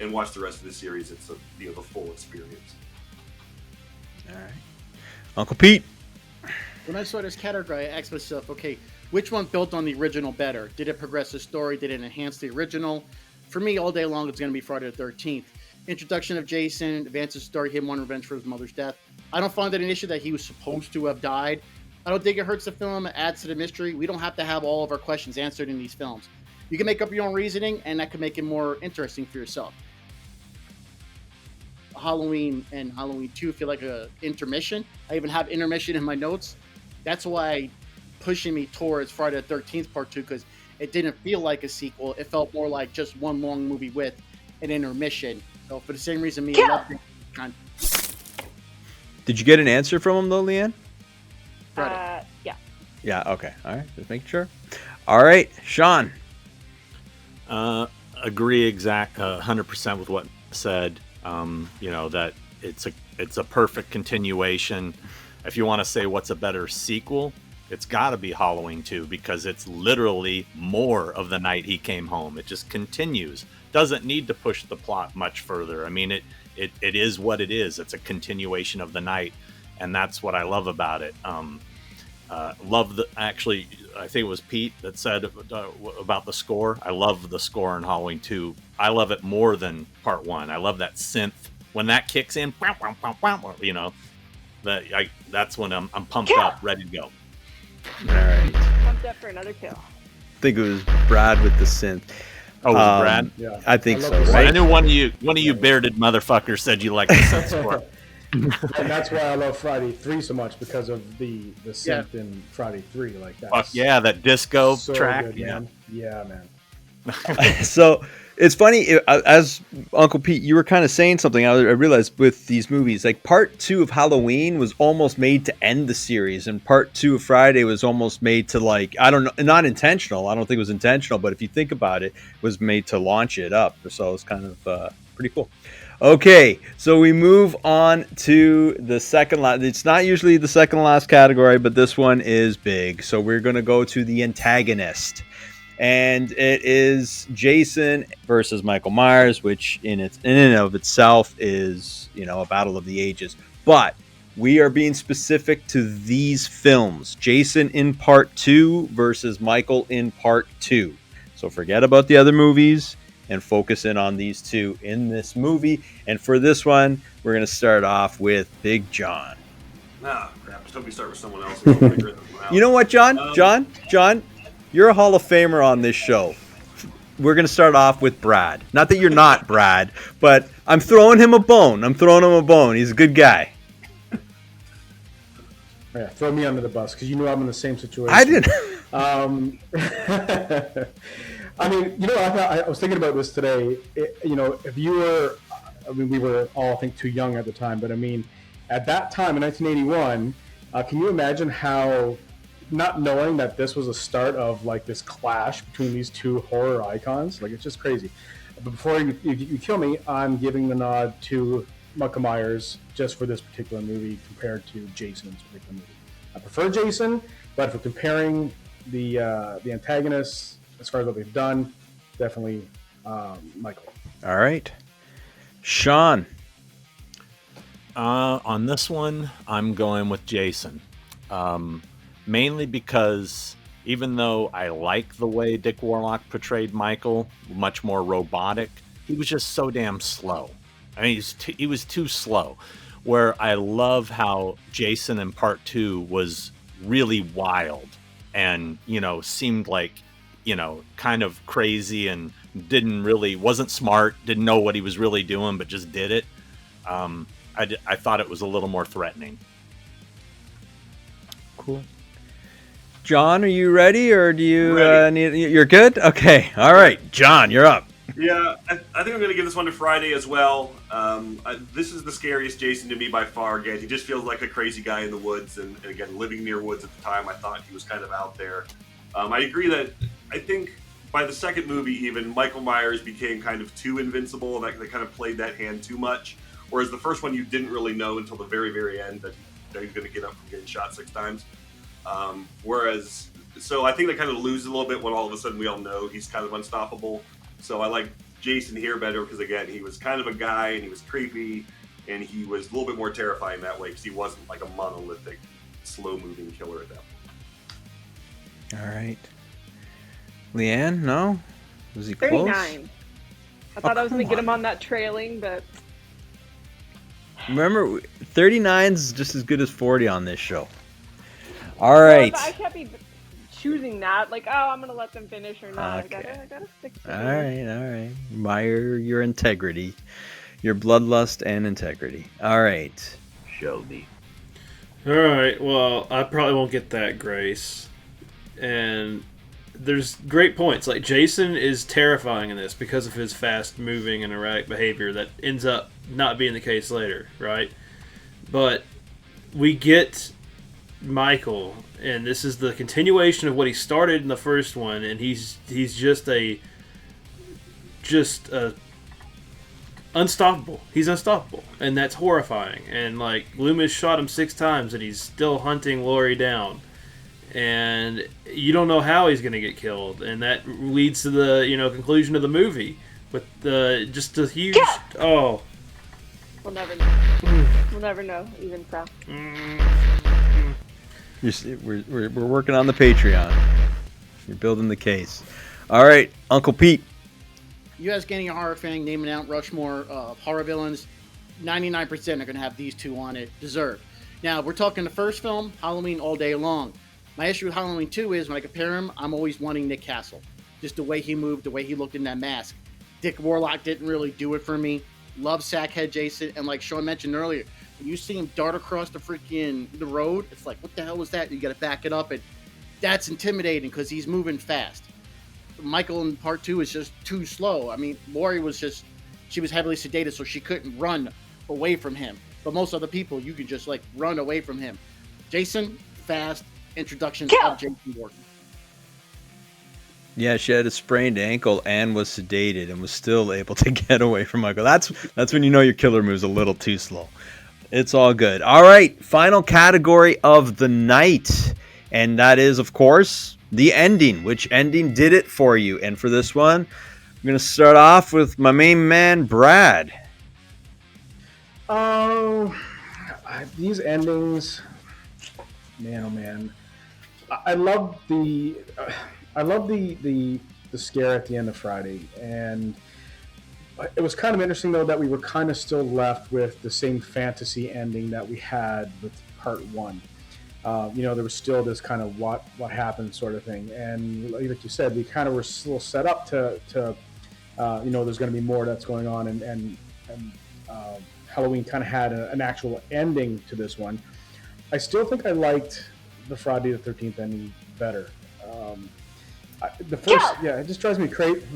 Speaker 7: and watch the rest of the series, it's the full experience.
Speaker 1: All right, Uncle Pete.
Speaker 5: When I saw this category, I asked myself, okay, which one built on the original better? Did it progress the story? Did it enhance the original? For me, all day long, it's going to be Friday the 13th. Introduction of Jason, advances the story, him wanting revenge for his mother's death. I don't find it an issue that he was supposed to have died. I don't think it hurts the film. It adds to the mystery. We don't have to have all of our questions answered in these films. You can make up your own reasoning, and that can make it more interesting for yourself. Halloween and Halloween 2 feel like a intermission. I even have intermission in my notes. That's why pushing me towards Friday the 13th Part 2, because it didn't feel like a sequel. It felt more like just one long movie with an intermission. So for the same reason, I loved it.
Speaker 1: Did you get an answer from him though, Leighanne?
Speaker 3: Yeah.
Speaker 1: Yeah. Okay. All right. Just making sure. All right, Sean.
Speaker 8: Agree 100% with what said. That it's a perfect continuation. If you want to say what's a better sequel, it's got to be Halloween 2 because it's literally more of the night he came home. It just continues. Doesn't need to push the plot much further. I mean, it is what it is. It's a continuation of the night, and that's what I love about it. Actually, I think it was Pete that said about the score. I love the score in Halloween 2. I love it more than Part 1. I love that synth when that kicks in. That's when I'm pumped up, ready to go.
Speaker 1: All right.
Speaker 3: Pumped up for another kill.
Speaker 1: I think it was Brad with the synth.
Speaker 8: Oh, was it Brad?
Speaker 6: Yeah,
Speaker 1: I think so,
Speaker 6: love the
Speaker 1: right?
Speaker 8: I knew one of you bearded motherfuckers said you liked the synth score.
Speaker 6: And that's why I love Friday 3 so much, because of the synth in Friday 3. Like that.
Speaker 8: Fuck yeah, that disco
Speaker 6: so
Speaker 8: track.
Speaker 6: good,
Speaker 8: Yeah.
Speaker 6: man. Yeah, man.
Speaker 1: So it's funny, as Uncle Pete, you were kind of saying something. I realized with these movies, like part 2 of Halloween was almost made to end the series, and part 2 of Friday was almost made to, like, I don't know, not intentional. I don't think it was intentional, but if you think about it, was made to launch it up. So it's kind of pretty cool. Okay, so we move on to the second last. It's not usually the second last category, but this one is big. So we're going to go to the Antagonist. And it is Jason versus Michael Myers, which in and of itself is, a battle of the ages. But we are being specific to these films. Jason in part 2 versus Michael in part 2. So forget about the other movies and focus in on these two in this movie. And for this one, we're going to start off with Big John.
Speaker 7: Nah, crap. Just hope we start with someone else. And we'll figure them out.
Speaker 1: You know what, John? John, you're a Hall of Famer on this show. We're going to start off with Brad. Not that you're not Brad, but I'm throwing him a bone. He's a good guy.
Speaker 6: Yeah, throw me under the bus, because you know I'm in the same situation.
Speaker 1: I didn't.
Speaker 6: I mean, I was thinking about this today. If you were, we were all, I think, too young at the time, but I mean, at that time in 1981, can you imagine how, not knowing that this was a start of like this clash between these two horror icons, like, it's just crazy. But before you kill me, I'm giving the nod to Michael Myers just for this particular movie compared to Jason's particular movie. I prefer Jason, but if we're comparing the antagonists as far as what they've done, definitely Michael.
Speaker 1: All right. Sean.
Speaker 8: On this one, I'm going with Jason. Mainly because even though I like the way Dick Warlock portrayed Michael, much more robotic, he was just so damn slow. I mean, he was too slow. Where I love how Jason in part 2 was really wild and, seemed like, kind of crazy and wasn't smart, didn't know what he was really doing, but just did it. I thought it was a little more threatening.
Speaker 1: Cool. John, are you ready, or do you
Speaker 7: Ready.
Speaker 1: You're good? Okay. All right. John, you're up.
Speaker 7: Yeah, I think I'm going to give this one to Friday as well. This is the scariest Jason to me by far. Again, he just feels like a crazy guy in the woods, and again, living near woods at the time, I thought he was kind of out there. I agree that I think by the second movie even, Michael Myers became kind of too invincible, and they kind of played that hand too much. Whereas the first one, you didn't really know until the very, very end that he's going to get up from getting shot 6 times. So I think they kind of lose a little bit when all of a sudden we all know he's kind of unstoppable. So I like Jason here better because, again, he was kind of a guy and he was creepy and he was a little bit more terrifying that way because he wasn't like a monolithic, slow-moving killer at that point.
Speaker 1: All right. Leanne, no? Was he
Speaker 3: 39.
Speaker 1: close?
Speaker 3: I thought I was going to
Speaker 1: come
Speaker 3: get him
Speaker 1: on.
Speaker 3: on that trailing, but
Speaker 1: Remember, 39 is just as good as 40 on this show. All right.
Speaker 3: But I can't be choosing that. Like, I'm going to let them finish or not.
Speaker 1: Okay.
Speaker 3: I gotta stick to
Speaker 1: All right. Admire your integrity, your bloodlust and integrity. All right.
Speaker 8: Shelby.
Speaker 4: All right. Well, I probably won't get that grace. And there's great points. Like, Jason is terrifying in this because of his fast-moving and erratic behavior that ends up not being the case later, right? But we get Michael, and this is the continuation of what he started in the first one, and he's just unstoppable. He's unstoppable, and that's horrifying. And like, Loomis shot him 6 times, and he's still hunting Laurie down. And you don't know how he's going to get killed, and that leads to the conclusion of the movie with just a huge
Speaker 3: We'll never know. We'll never know, even so.
Speaker 1: We're working on the Patreon. You're building the case. All right, Uncle Pete.
Speaker 5: You guys getting a horror fan, naming out Rushmore horror villains, 99% are going to have these two on it. Deserved. Now, we're talking the first film, Halloween all day long. My issue with Halloween 2 is when I compare him, I'm always wanting Nick Castle. Just the way he moved, the way he looked in that mask. Dick Warlock didn't really do it for me. Love Sackhead Jason. And like Sean mentioned earlier, when you see him dart across the road, it's like, what the hell was that? You got to back it up. And that's intimidating because he's moving fast. Michael in part 2 is just too slow. I mean, Laurie she was heavily sedated, so she couldn't run away from him. But most other people, you can just like run away from him. Jason, fast introduction of Jason Voorhees.
Speaker 1: Yeah, she had a sprained ankle and was sedated and was still able to get away from Michael. That's when you know your killer move's a little too slow. It's all good. All right, final category of the night. And that is, of course, the ending. Which ending did it for you? And for this one, I'm going to start off with my main man, Brad.
Speaker 6: These endings, man, oh man, I love the scare at the end of Friday, and it was kind of interesting though that we were kind of still left with the same fantasy ending that we had with part 1. There was still this kind of what happened sort of thing, and like you said, we kind of were still set up to there's going to be more that's going on, and Halloween kind of had an actual ending to this one. I still think I liked the Friday the 13th ending better. The first, it just drives me crazy.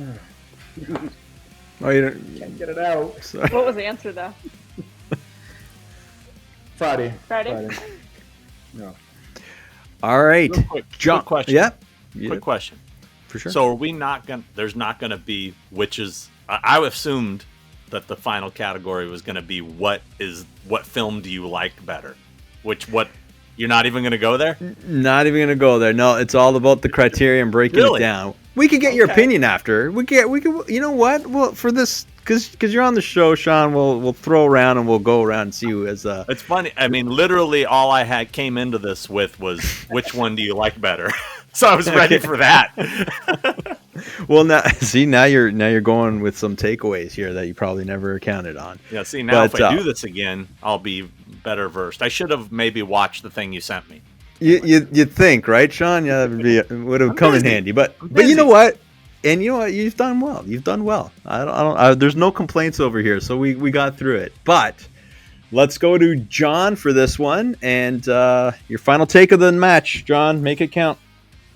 Speaker 1: Oh, you
Speaker 6: can't get it out.
Speaker 3: What was the answer though?
Speaker 6: Friday.
Speaker 1: No. All right,
Speaker 8: Quick question.
Speaker 1: Yeah.
Speaker 8: Quick question.
Speaker 1: For sure.
Speaker 8: So are we not going? There's not going to be witches. I assumed that the final category was going to be what film do you like better? What you're not even going to go there?
Speaker 1: Not even going to go there. No, it's all about the criteria and breaking it down. We could get your opinion after. We could. You know what? Well, for this, because you're on the show, Sean. We'll throw around and we'll go around and see who has.
Speaker 8: It's funny. I mean, literally, all I came into this with was which one do you like better? So I was ready for that.
Speaker 1: Well, now you're going with some takeaways here that you probably never counted on.
Speaker 8: Yeah. See, now if I do this again, I'll be better versed. I should have maybe watched the thing you sent me.
Speaker 1: You'd think, right, Sean? Yeah, it would have come in handy. But you know what? And you know what? You've done well. There's no complaints over here, so we got through it. But let's go to John for this one, and your final take of the match, John. Make it count.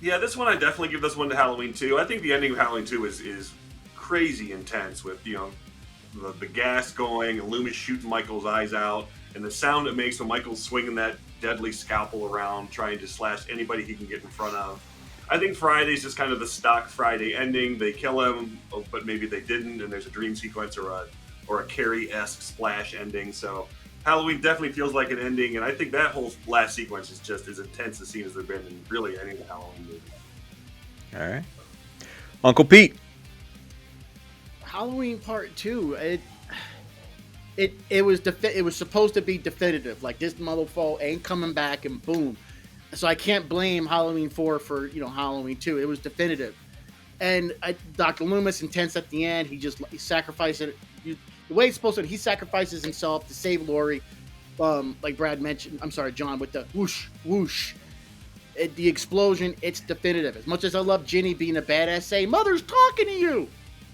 Speaker 7: Yeah, this one I definitely give this one to Halloween 2. I think the ending of Halloween 2 is crazy intense with the gas going and Loomis shooting Michael's eyes out and the sound it makes when Michael's swinging that deadly scalpel around trying to slash anybody he can get in front of. I think Friday's just kind of the stock Friday ending. They kill him, but maybe they didn't, and there's a dream sequence or a Carrie-esque splash ending. So Halloween definitely feels like an ending, and I think that whole last sequence is just as intense a scene as there's been in really any of the Halloween movies.
Speaker 1: All right, Uncle Pete.
Speaker 5: Halloween Part 2. It was supposed to be definitive. Like this motherfucker ain't coming back, and boom. So I can't blame Halloween 4 for Halloween 2. It was definitive, and Dr. Loomis intense at the end. He sacrificed it. The way it's supposed to, he sacrifices himself to save Laurie, like Brad mentioned. I'm sorry, John, with the whoosh, whoosh. The explosion, it's definitive. As much as I love Ginny being a badass, saying, "Mother's talking to you,"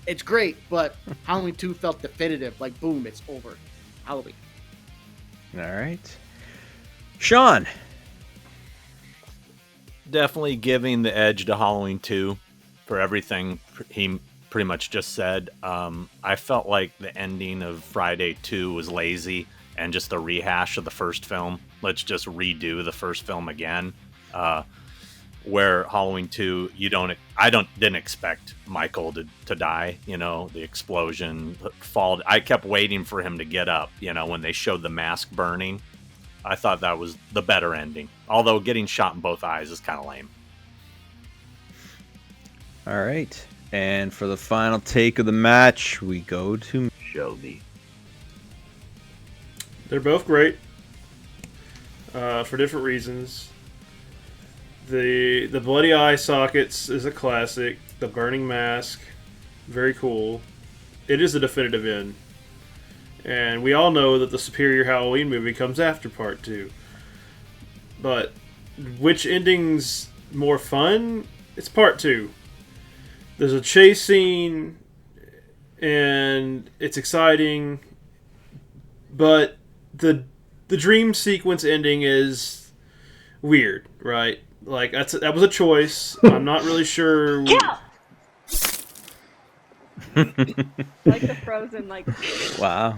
Speaker 5: it's great, but Halloween 2 felt definitive. Like, boom, it's over. Halloween.
Speaker 1: All right. Sean.
Speaker 8: Definitely giving the edge to Halloween 2 for everything he pretty much just said. I felt like the ending of Friday 2 was lazy and just a rehash of the first film. Let's just redo the first film again. Where Halloween 2, didn't expect Michael to die. The explosion, the fall. I kept waiting for him to get up. When they showed the mask burning, I thought that was the better ending. Although getting shot in both eyes is kind of lame.
Speaker 1: All right. And for the final take of the match, we go to Shelby.
Speaker 4: They're both great for different reasons. The bloody eye sockets is a classic. The burning mask, very cool. It is a definitive end. And we all know that the superior Halloween movie comes after part 2. But which ending's more fun? It's part 2. There's a chase scene, and it's exciting, but the dream sequence ending is weird, right? Like that was a choice. I'm not really sure.
Speaker 3: Like the Frozen, like.
Speaker 1: Wow.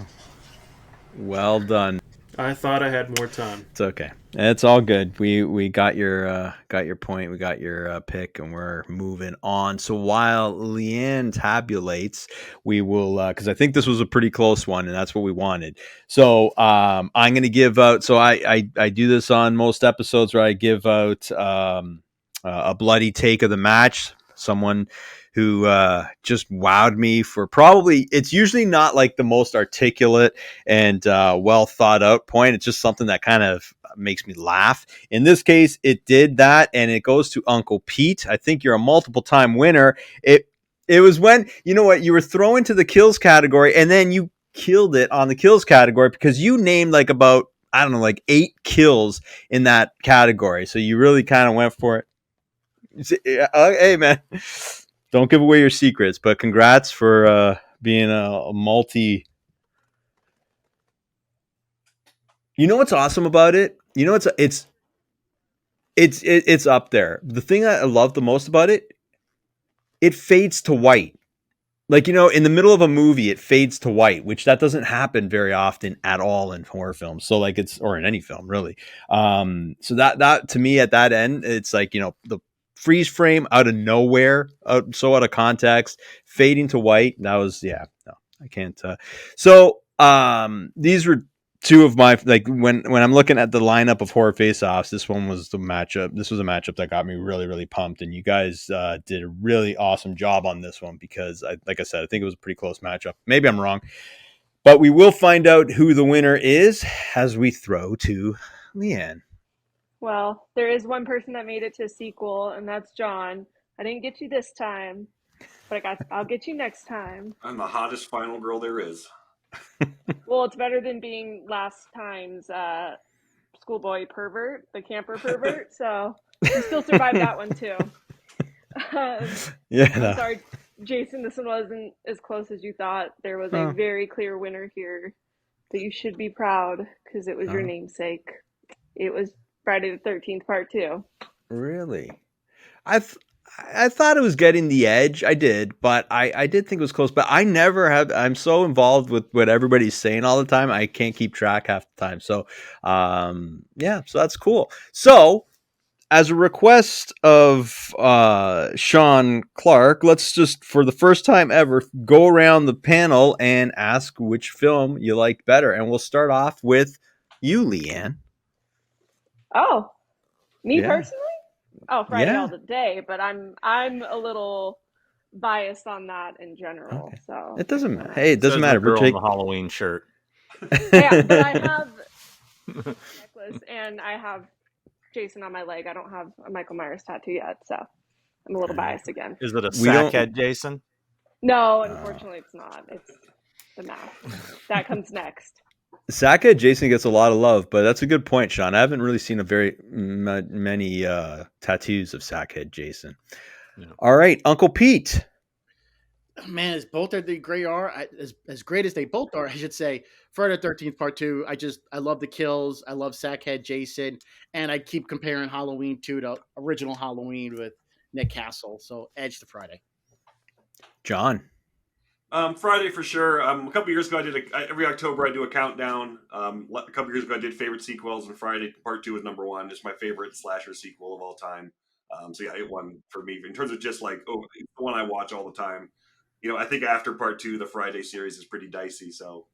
Speaker 1: Well done.
Speaker 4: I thought I had more time.
Speaker 1: It's okay. It's all good. We got your point. We got your pick, and we're moving on. So while Leighanne tabulates, we will because I think this was a pretty close one, and that's what we wanted. So I'm going to give out. So I do this on most episodes where I give out a bloody take of the match. Someone who just wowed me for probably, it's usually not like the most articulate and well thought out point. It's just something that kind of makes me laugh. In this case, it did that, and it goes to Uncle Pete. I think you're a multiple time winner. It was when, you know what, you were thrown into the kills category, and then you killed it on the kills category because you named like about, I don't know, like 8 kills in that category. So you really kind of went for it. Hey, man. Don't give away your secrets, but congrats for being a multi. You know what's awesome about it? You know it's up there. The thing I love the most about it, it fades to white. Like, you know, in the middle of a movie, it fades to white, which that doesn't happen very often at all in horror films. So like or in any film really. So that to me at that end, it's like, you know, the freeze frame out of nowhere, so out of context, fading to white. That was, no, I can't. So these were two of my, like, when I'm looking at the lineup of horror face-offs, this was a matchup that got me really, really pumped. And you guys did a really awesome job on this one because, like I said, I think it was a pretty close matchup. Maybe I'm wrong, but we will find out who the winner is as we throw to Leighanne.
Speaker 3: Well, there is one person that made it to a sequel, and that's John. I didn't get you this time, but I'll get you next time.
Speaker 7: I'm the hottest final girl there is.
Speaker 3: Well, it's better than being last time's schoolboy pervert, the camper pervert. So you still survived that one too. I'm sorry, Jason. This one wasn't as close as you thought. There was a very clear winner here, but you should be proud because it was your namesake. It was Friday the 13th Part 2.
Speaker 1: Really? I thought it was getting the edge. I did, but I did think it was close. But I never have. I'm so involved with what everybody's saying all the time. I can't keep track half the time. So, so that's cool. So, as a request of Sean Clark, let's just, for the first time ever, go around the panel and ask which film you like better. And we'll start off with you, Leighanne.
Speaker 3: Oh, me personally? Oh, Friday all the day, but I'm a little biased on that in general. Okay. So
Speaker 1: it doesn't matter. Hey, it doesn't matter.
Speaker 8: We're taking the Halloween shirt.
Speaker 3: Yeah, but I have a necklace and I have Jason on my leg. I don't have a Michael Myers tattoo yet, so I'm a little biased again.
Speaker 8: Is it a sackhead, Jason?
Speaker 3: No, unfortunately, it's not. It's the mask. That comes next.
Speaker 1: Sackhead Jason gets a lot of love, but that's a good point, Sean. I haven't really seen many tattoos of Sackhead Jason. Yeah. All right, Uncle Pete.
Speaker 5: Man, as both are the great are, as great as they both are, I should say, Friday the 13th Part 2, I love the kills. I love Sackhead Jason, and I keep comparing Halloween 2 to original Halloween with Nick Castle. So edge to Friday.
Speaker 1: John.
Speaker 7: Friday for sure. A couple years ago, every October I do a countdown. A couple years ago, I did favorite sequels, and Friday Part 2 was number 1. It's my favorite slasher sequel of all time. It won for me in terms of just like the one I watch all the time. You know, I think after Part 2, the Friday series is pretty dicey. So,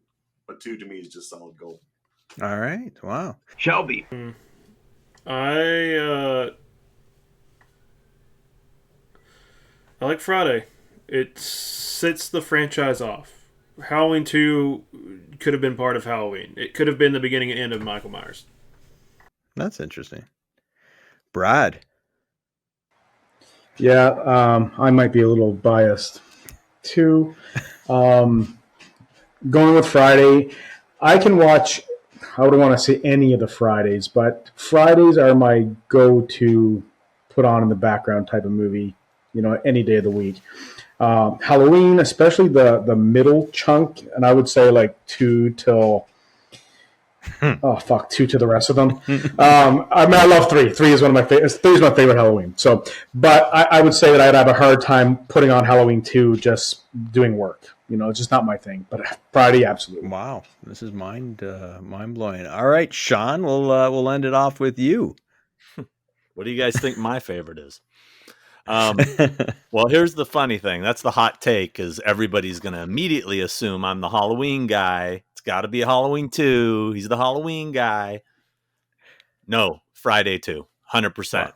Speaker 7: but 2 to me is just solid gold.
Speaker 1: All right, wow,
Speaker 9: Shelby.
Speaker 4: I like Friday. It sets the franchise off. Halloween 2 could have been part of Halloween. It could have been the beginning and end of Michael Myers.
Speaker 1: That's interesting. Brad.
Speaker 6: Yeah, I might be a little biased too. Going with Friday, I can watch I wouldn't want to say any of the Fridays, but Fridays are my go-to put on in the background type of movie, any day of the week. Halloween, especially the middle chunk, and I would say like 2 till 2 to the rest of them. I love 3. 3 is one of my favorite. 3 is my favorite Halloween. So, but I would say that I'd have a hard time putting on Halloween 2 just doing work. It's just not my thing. But Friday, absolutely.
Speaker 1: Wow, this is mind blowing. All right, Sean, we'll end it off with you.
Speaker 8: What do you guys think my favorite is? Well, here's the funny thing. That's the hot take, is everybody's going to immediately assume I'm the Halloween guy. It's got to be Halloween 2. He's the Halloween guy. No, Friday 2, 100%.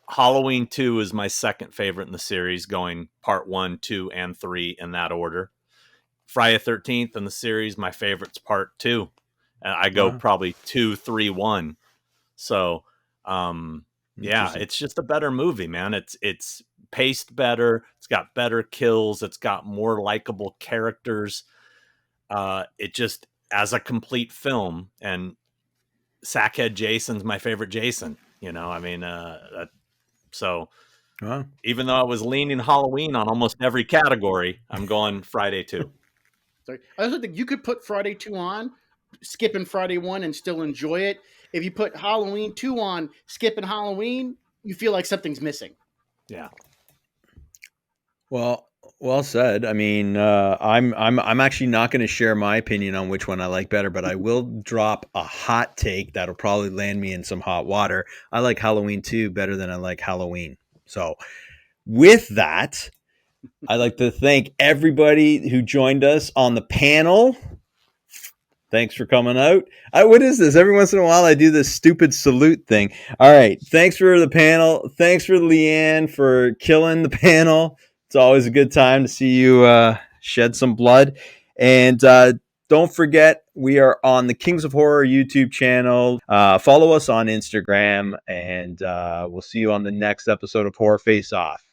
Speaker 8: Halloween 2 is my second favorite in the series, going part 1, 2, and 3 in that order. Friday 13th in the series, my favorite's part 2. And I go probably 2, 3, 1. So, yeah, it's just a better movie, man. It's paced better. It's got better kills. It's got more likable characters. It just, as a complete film, and Sackhead Jason's my favorite Jason. So even though I was leaning Halloween on almost every category, I'm going Friday 2.
Speaker 5: Sorry. I also think you could put Friday 2 on, skipping Friday 1 and still enjoy it. If you put Halloween 2 on, skipping Halloween, you feel like something's missing.
Speaker 8: Yeah.
Speaker 1: Well said. I mean, I'm actually not going to share my opinion on which one I like better, but I will drop a hot take that'll probably land me in some hot water. I like Halloween 2 better than I like Halloween. So with that, I'd like to thank everybody who joined us on the panel. Thanks for coming out. What is this? Every once in a while, I do this stupid salute thing. All right. Thanks for the panel. Thanks for Leighanne for killing the panel. It's always a good time to see you shed some blood. And don't forget, we are on the Kings of Horror YouTube channel. Follow us on Instagram, and we'll see you on the next episode of Horror Face Off.